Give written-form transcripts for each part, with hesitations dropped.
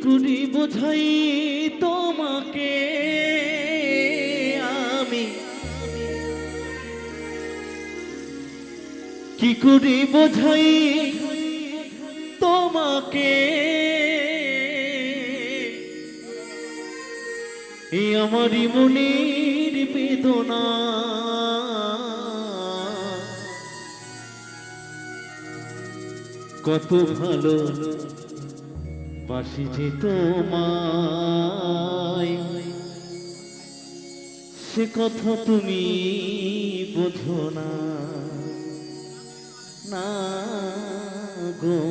করি বোঝাই তোমাকে আমি, কি করি বোঝাই তোমাকে এই আমারই মনের বেদনা। কত ভালো বাসি যে তোমায়, সে কথা তুমি বোঝো না, না গো,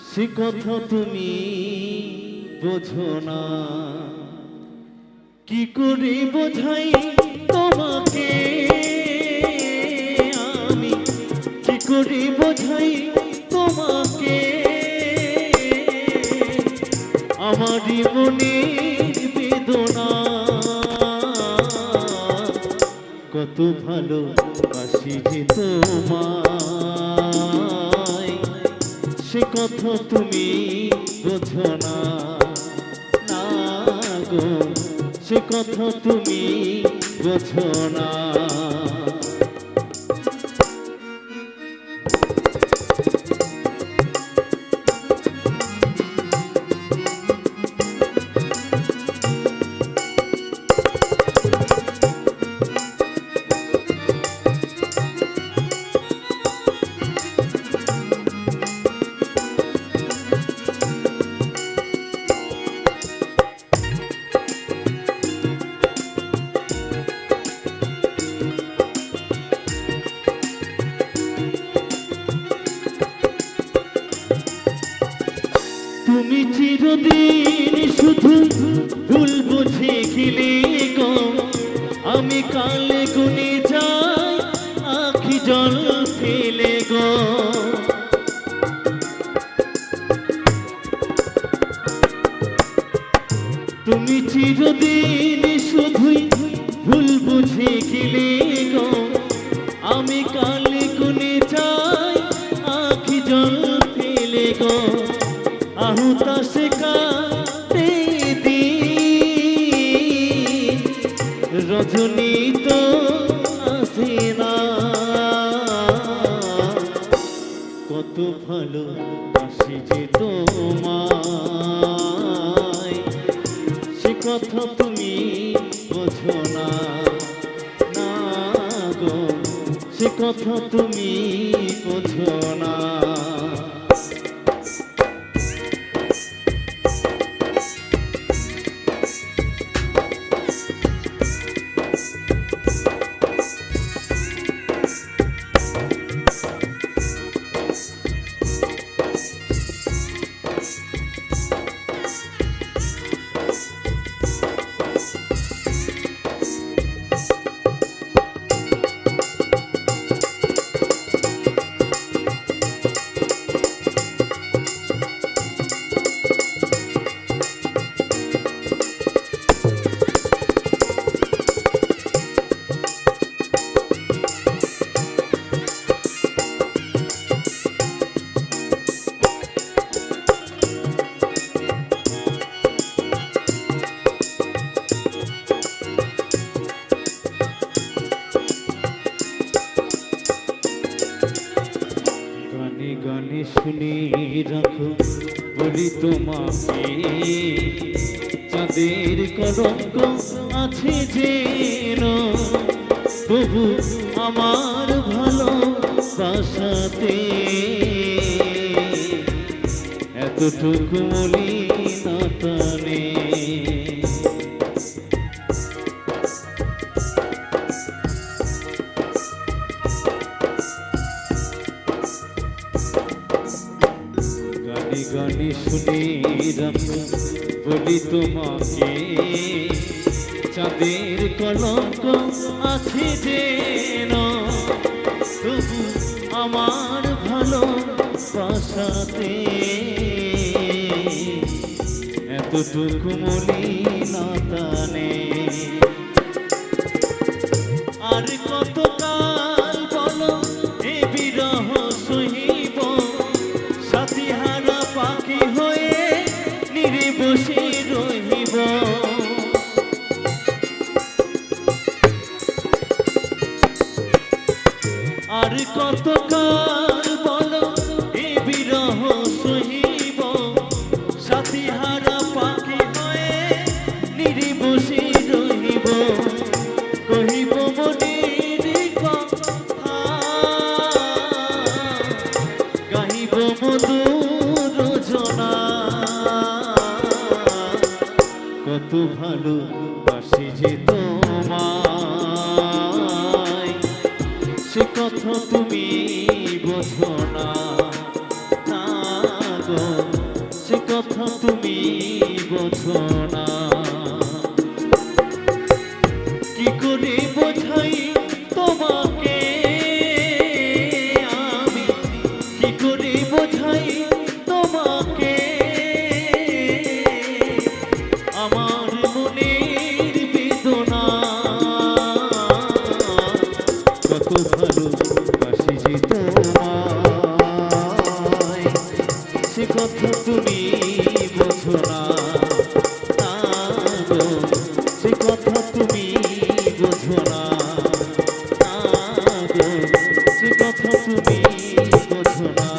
সে কথা তুমি বোঝো না। কি করে বোঝাই তোমাকে আমি, কি করে বোঝাই তোমাকে আমারই মনের বেদনা। কত ভালো বাসি যে তোমায়, সে কথা তুমি বোঝো না, না গো, সে কথা তুমি বোঝো না। তুমি চিরদিন শুধু ভুল বুঝে গেলে গো, আমি কালে গুনে যাই আখি জল ফেলে গো। তুমি চিরদিন শুধুই ভুল বুঝে গেলে গো, আমি কালে গুনে যাই আখি জল ফেলে গো। আহুতা সে কাটে দিন, রজনী তো আসে না। কত ভালো বাসি যে তোমায়, সে কথা তুমি বোঝো না, না গো, সে কথা তুমি বোঝো না। গানে শুনে রাখো বলি তোমাকে, চাঁদের কলঙ্ক আছে যেন, তবু আমার ভালোবাসাতে এতটুকু মলিনতা নেই। গানে শুনে রাখো বলি তোমাকে, চাঁদের কলঙ্ক আছে যেন, তবু আমার ভালোবাসাতে এতটুকু মলিনতা নেই। আর কতকাল বলো এ বিরহ সহিব, সাথী হারা পা ভালোবাসি যে তোমায়, সে কথা তুমি বোঝো না, না গো, সে কথা তুমি বোঝো না। কি করে বোঝাই তোমাকে আমি, কি করে বোঝাই তোমাকে আমার মনের বেদনা। কত ভালোবাসি যে তোমায়, সে কথা তুমি বোঝো না, না গো, সে কথা তুমি বোঝো না, না গো, সে কথা তুমি বোঝো না,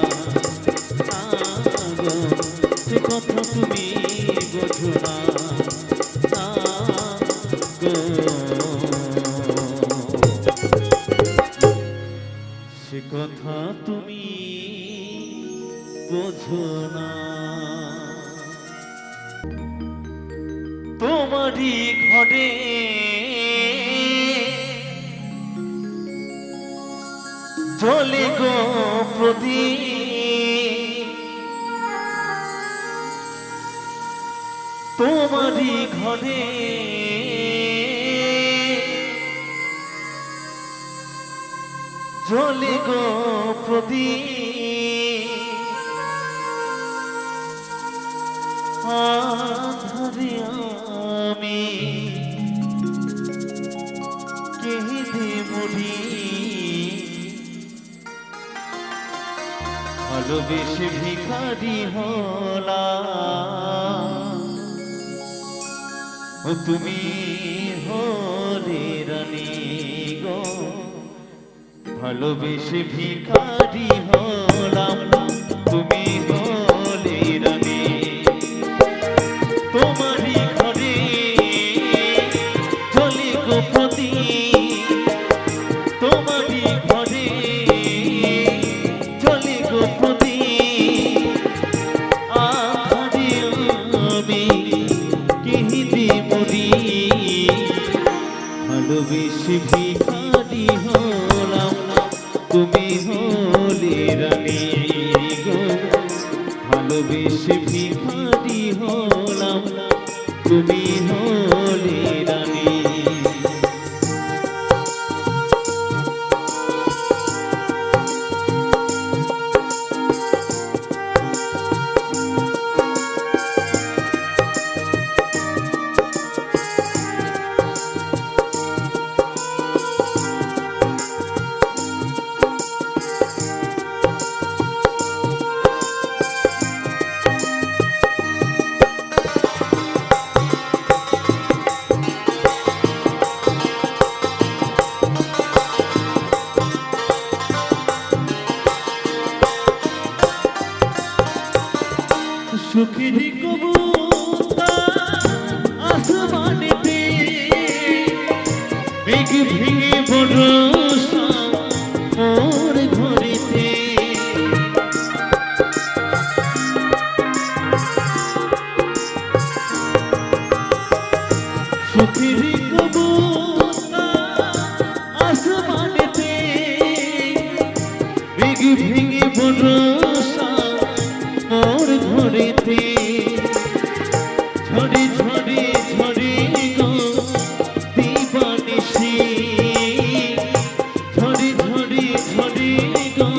না গো, সে কথা তুমি বোঝো না, না গো, সে কথা তুমি বোঝো না। তোমারই ঘরে জ্বলে গো প্রদীপ, তোমারই ঘরে জ্বলে গো প্রদীপ, আধারে আমি কেঁদে মরি, ভালোবেসে ভিখারি হলাম, ও তুমি হলে রানী গো, ভালোবেসে ভিখারি হলাম, তুমি হলে রানী। তোমারই ঘরে জ্বলে গো প্রদীপ, তোমারই ঘরে জ্বলে গো প্রদীপ, আধারে আমি কেঁদে মরি, ভালোবেসে ভিখারি হলাম, তুমি হলে রানী গো, ভালোবেসে ভিখারি হলাম, তুমি হলে রানী। সুখের কবুতর আসমানেতে মেঘ ভেঙে বর্ষা মোর ঘরেতে, সুখের কবুতর আসমানেতে মেঘ ভেঙে বর্ষা মোর ঘরেতে, ঝরে ঝরে ঝরে গো দিবানিশি, ঝরে ঝরে ঝরে গো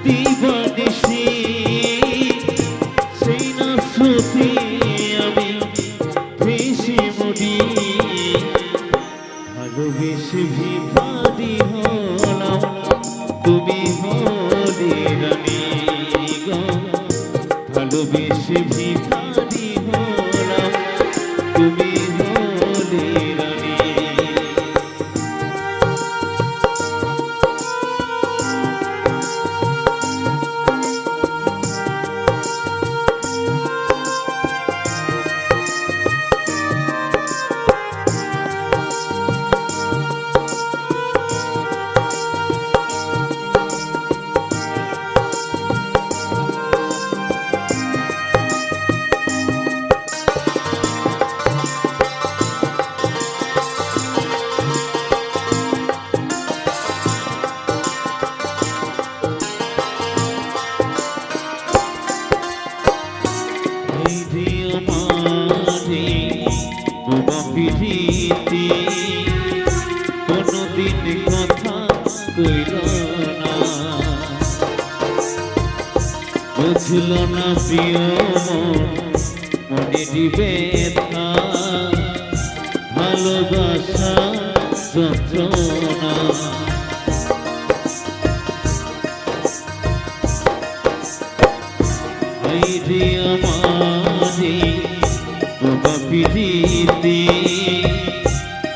দিবানিশি, সেই না স্রোতে আমি ভেসে মরি, ভালোবেসে ভিখারি হলাম, তুমি হলে রানী গো, ভালোবেসে ভিখারি হলাম, তুমি হলে রানী। মাঝে বোবা পিঠিতে কোনদিন কথা কইল না, বুঝল না প্রিয় মনে দিবে ভালোবাসা যন্ত্রণা। আমারে বোবা পিঠিতে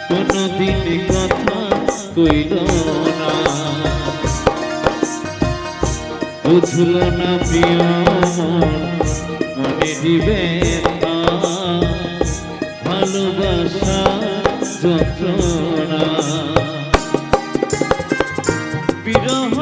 কোনদিন কথা কইল না, বুঝল না প্রিয় মনে দিবে ভালোবাসা যন্ত্রণা। বিরহ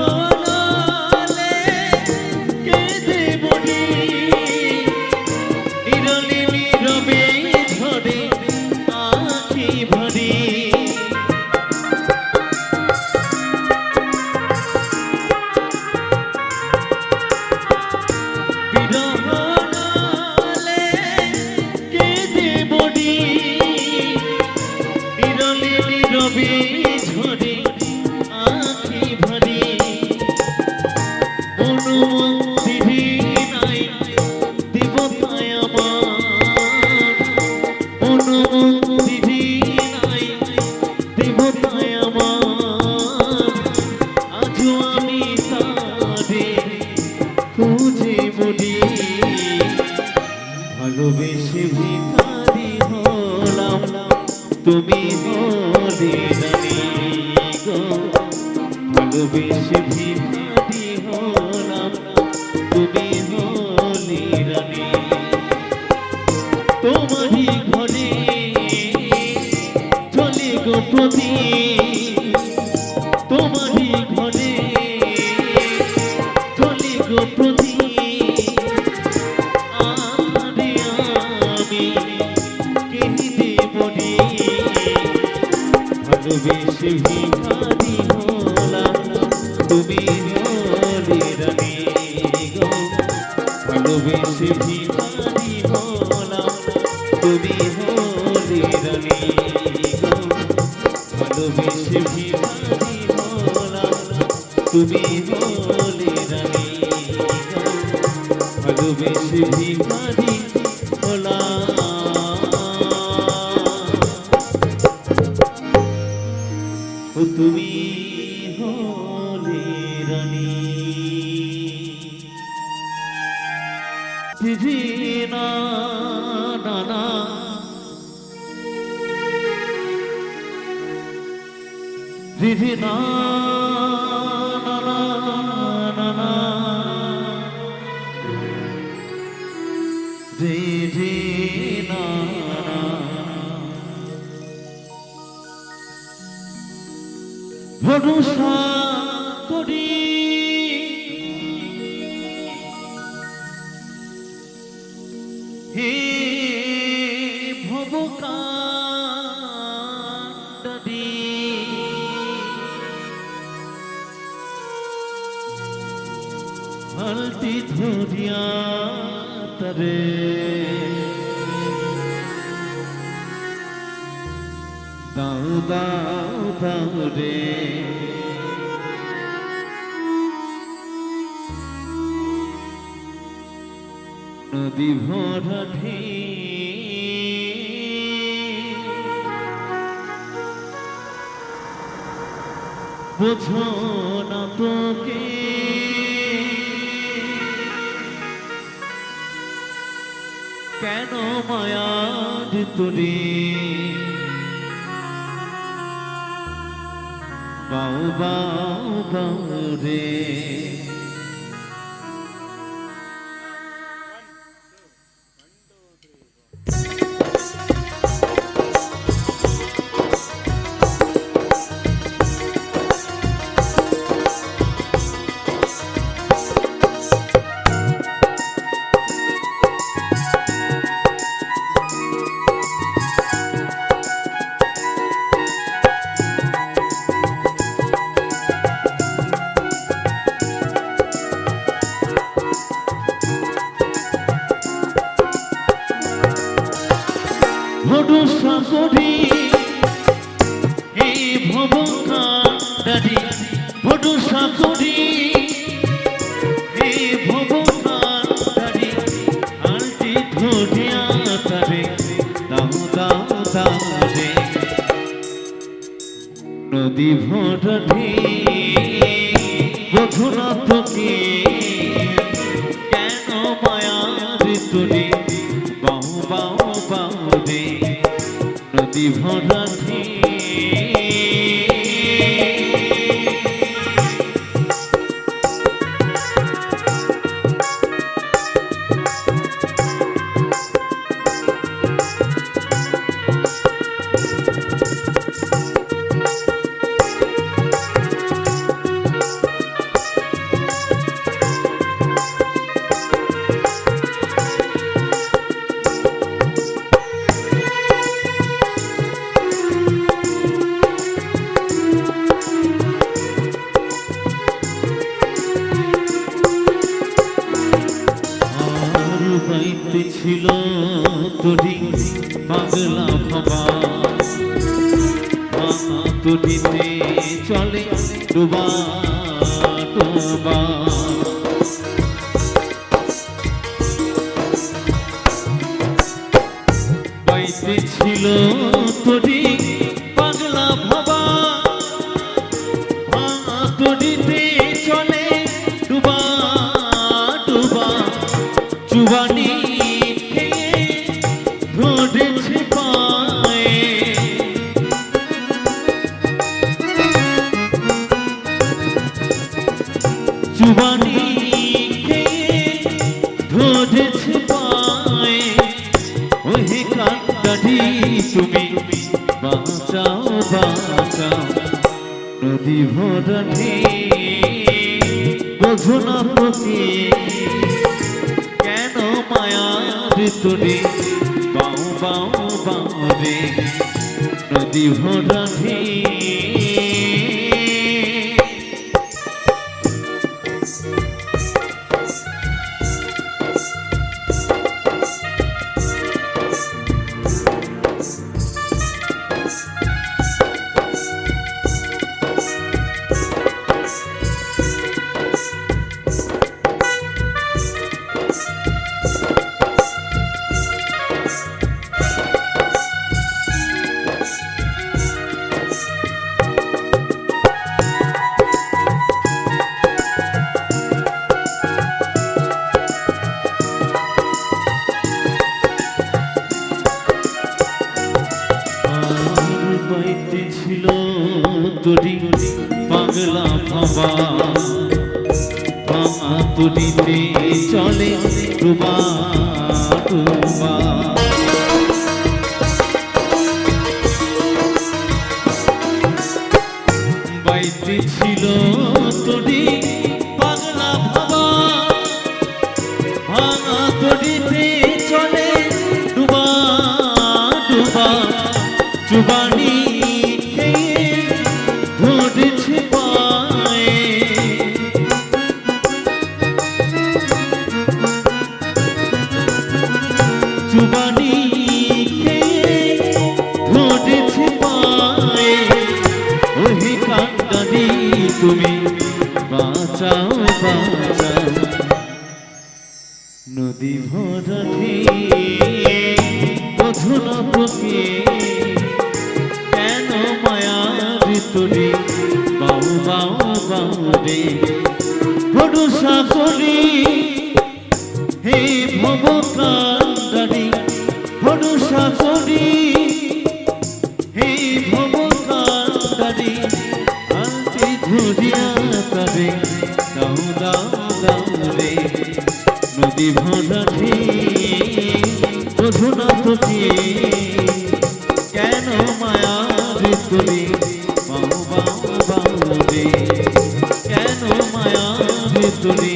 ভালোবেসে ভিখারি হলাম, তুমি হলে রানী গো। ভালোবেসে ভিখারি হলাম, তুমি হলে রানী। তোমারই ঘরে চলে গো প্রদীপ, তোমারই ঘরে চলে গো প্রদীপ। ভালোবেসে ভিখারি হলাম, তুমি হলে রানী গো। ভালোবেসে ভিখারি হলাম, তুমি হলে রানী গো। ভালোবেসে ভিখারি হলাম, তুমি হলে রানী গো। ভালোবেসে ভিখারি হলাম, তুমি হলে রানী। দিদি না না না দিদি না না না না না দিদি না ভরসা করি হে ভবকান্ডারি, হালটি ধরিয়া তরে দাও দাও দাও রে। নদী ভরা বোঝো না তোকে, কেন মায়ার তোরে বাউ বাউ বাউ রে। ভরসা করি এই ভবকান্ডারি ভরসা করি এই ভবকান্ডারি আলটি ধরিয়া তারে দাও দাও দাও রে নদী ভরঠি বধুনা তোকে কেন মায়ার তুলি বাউ বাউ বাউ রে নদী ভরঠি ছিল তোরি পাগলা ভাবা তোরিতে চলে ডুবা ডুবা বাইতে ছিল তোরি পাগলা ভাবা তোরিতে চলে ডুবা ডুবা চুবানি ধরেছে পায়ে চুবানি ধরেছে পায়ে ওহে কান্ডারি তুমি বাঁচাও বাঁচাও নদী ভরঠি বোঝো না তোকে কেন মায়ার তুলি বাউ বাউ বাউ রে নদী ভরঠি ছিল তোরি পাগলা ভাবা তোরিতে চলে ডুবা ডুবা বাইতে ছিল তোরি পাগলা ভাবা তোরিতে চলে ডুবা ডুবা চুবানি ধরেছে পায়ে চুবানি ধরেছে পায়ে ওহে কান্ডারি তুমি বাঁচাও বাঁচাও নদী ভরঠি বোঝো না তোকে কেন মায়ার তুলি বাউ বাউ বাউ রে ভরসা করি হে ভবকান্ডারি ভরসা করি হে ভবকান্ডারি আলটি ধরিয়া তারে দাও দাও দাও রে নদী ভরঠি বোঝো না তোকে কেন মায়ার তুলি বাউ বাউ বাউ রে কেন মায়ার তুলি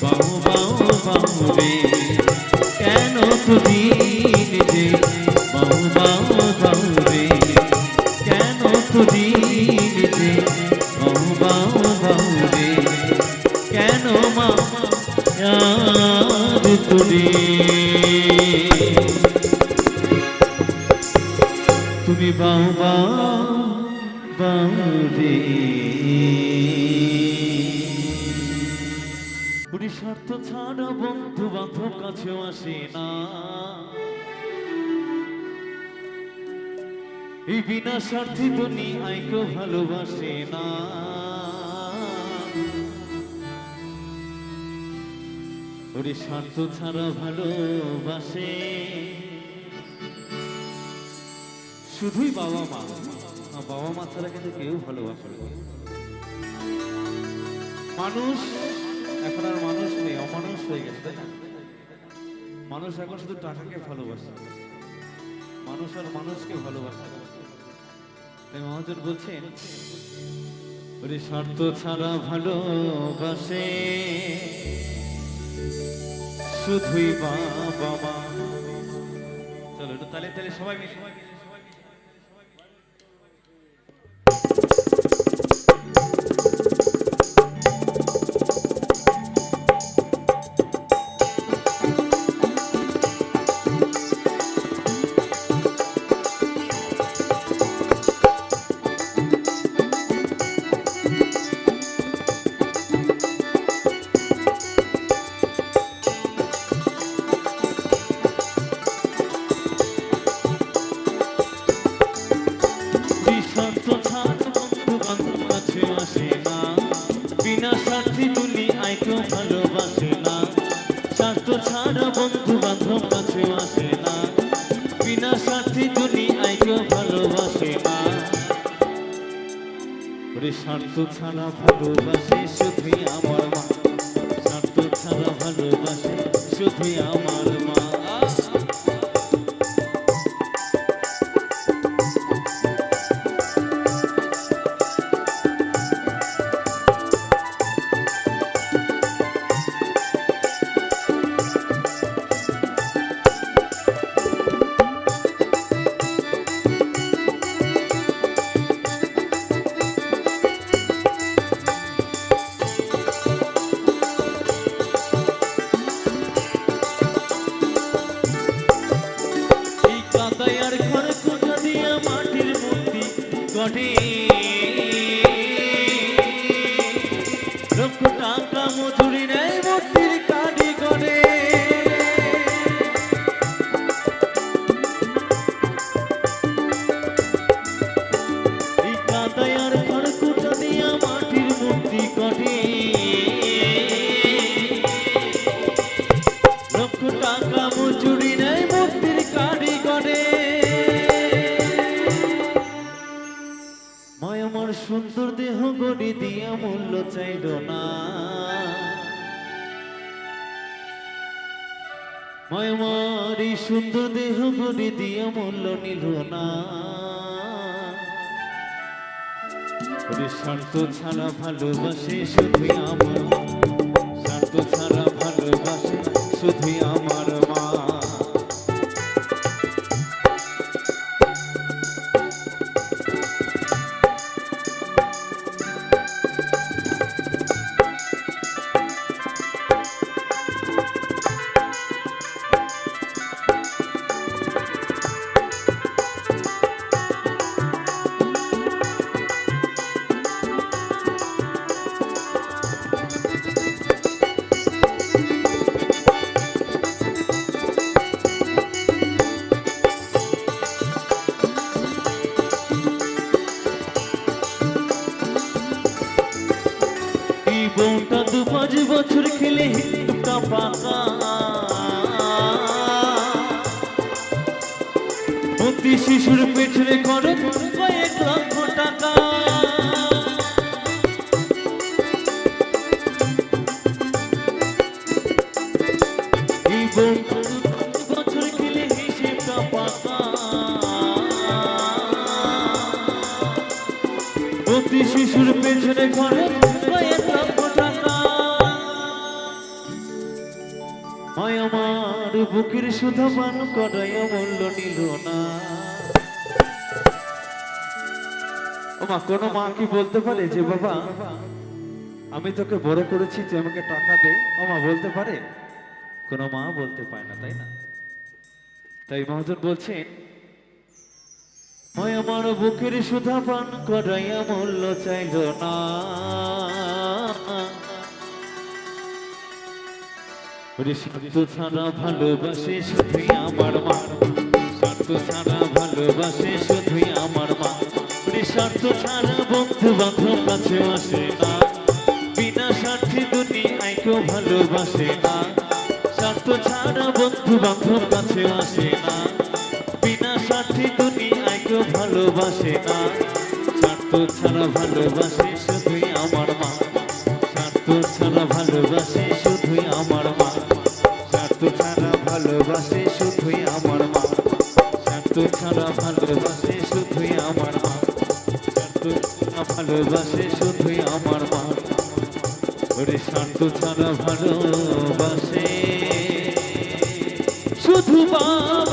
বাউ বাউ বাউ রে কেন তুমি নিজে বাউ বাউ বাউ রে কেন তুমি নিজে বাউ বাউ বাউ রে কেন মায়ার তুলি তুমি বাবা বাউরে পুরি স্বার্থ ছাড়া বন্ধু বান্ধব কাছেও আসে না এই বিনা স্বার্থে দুনিয়ায় কেউ ভালোবাসে না ওরে স্বার্থ ছাড়া ভালোবাসে শুধুই বাবা মা বাবা মা ছাড়া কিন্তু কেউ ভালোবাসে না মানুষ এখন আর মানুষ নেই অমানুষ হয়ে গেছে তাই না মানুষ এখন শুধু টাকাকে ভালোবাসে মানুষ আর মানুষকে ভালোবাসে তাই মহাজন বলছেন ওরে স্বার্থ ছাড়া ভালোবাসে শুধুই বাবা মা চলো একটু তালে তালে সবাই মিলে ভালোবাসে না স্বার্থ ছাড়া বন্ধু বান্ধব কাছে আসে না বিনা স্বার্থে দুনিয়ায় কেউ ভালোবাসে না ওরে স্বার্থ ছাড়া ভালোবাসে শুধুই আমার মা স্বার্থ ছাড়া ভালোবাসে শুধুই আমার মা লক্ষ টাকা মজুরি নেই মূর্তির কাঠি করে এই কাদায় আর খড়কুটা দিয়া মাটির মূর্তি করে লক্ষ টাকা মজুরি নেই মূর্তির কাঠি করে আমার সুন্দর দেহ গড়ি দিয়া মূল্য চাইল না আমার এই সুন্দর দেহ গড়ি দিয়া মূল্য নিল না স্বার্থ ছাড়া ভালোবাসে শুধুই আমার স্বার্থ ছাড়া ভালোবাসে শুধুই আমার মা বউটা 2-5 বছর খেলে হিন্দুটা পাকা অতি শিশুর পেছনে খরচ কয়েক লক্ষ টাকা এই বউটা 2-5 বছর খেলে হিসেবটা পাকা অতি শিশুর পেছনে খরচ কয়েক লক্ষ টাকা আমার বুকের সুধা পান করাই মূল্য নিল না মা কোনো মা কি বলতে পারে যে বাবা আমি তোকে বড় করেছি তুই আমাকে টাকা দে ও মা বলতে পারে কোনো মা বলতে পারে না তাই না তাই মহাজন বলছেন হয় আমার বুকের সুধা পান করাইয়া মূল্য চাইল না, ওরে স্বার্থ ছাড়া ভালোবাসে শুধুই আমার মা, স্বার্থ ছাড়া ভালোবাসে শুধুই আমার মা, ওরে স্বার্থ ছাড়া বন্ধু বান্ধব কাছে আসে না, বিনা স্বার্থে দুনিয়ায় কেউ ভালোবাসে না, স্বার্থ ছাড়া বন্ধু বান্ধব কাছে আসে না, বিনা স্বার্থে দুনিয়ায় কেউ ভালোবাসে না, স্বার্থ ছাড়া ভালোবাসে শুধুই আমার মা, স্বার্থ ছাড়া ভালোবাসে শুধুই আমার মা, স্বার্থ ছাড়া ভালোবাসে শুধুই আমার মা, স্বার্থ ছাড়া ভালোবাসে শুধুই আমার মা, স্বার্থ ছাড়া ভালোবাসে শুধুই আমার মা, ওরে স্বার্থ ছাড়া ভালোবাসে শুধু বাবা।